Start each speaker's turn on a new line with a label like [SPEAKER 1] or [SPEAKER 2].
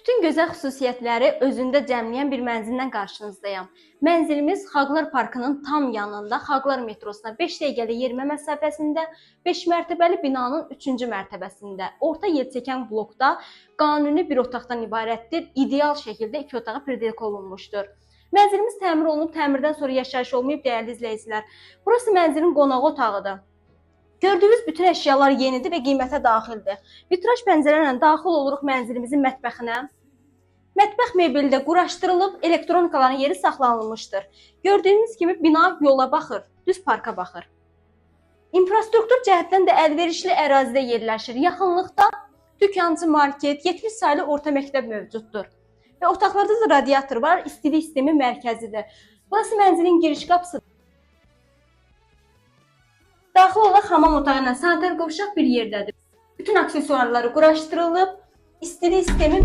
[SPEAKER 1] Bütün gözəl xüsusiyyətləri özündə cəmləyən bir mənzillə qarşınızdayam. Mənzilimiz Xalqlar Parkının tam yanında, Xalqlar metrosuna 5 dəqiqəlik yerimə məsafəsində, 5 mərtəbəli binanın 3-cü mərtəbəsində, orta yelçəkən blokda qanuni bir otaqdan ibarətdir, ideal şəkildə 2 otağa pridelka olunmuşdur. Mənzilimiz təmir olunub, təmirdən sonra yaşayış olmayıb, dəyərli izləyicilər. Burası mənzilin qonaq otağıdır. Gördüyünüz bütün əşyalar yenidir və qiymətə daxildir. Vitraj pəncərələrlə daxil oluruq mənzilimizin mətbəxinə. Mətbəx mebeli də quraşdırılıb, elektronikaların yeri saxlanılmışdır. Gördüyünüz kimi bina yola baxır, düz parka baxır. İnfrastruktur cəhətdən də əlverişli ərazidə yerləşir. Yaxınlıqda dükançı market, 70 saylı orta məktəb mövcuddur. Və otaqlarda da radiator var, istilik sistemi mərkəzidir. Burası mənzilin giriş qapısıdır. Daxil olaraq hamam otağı ilə sanitar qovşaq bir yerdədir. Bütün aksesuarları quraşdırılıb, istilik sistemi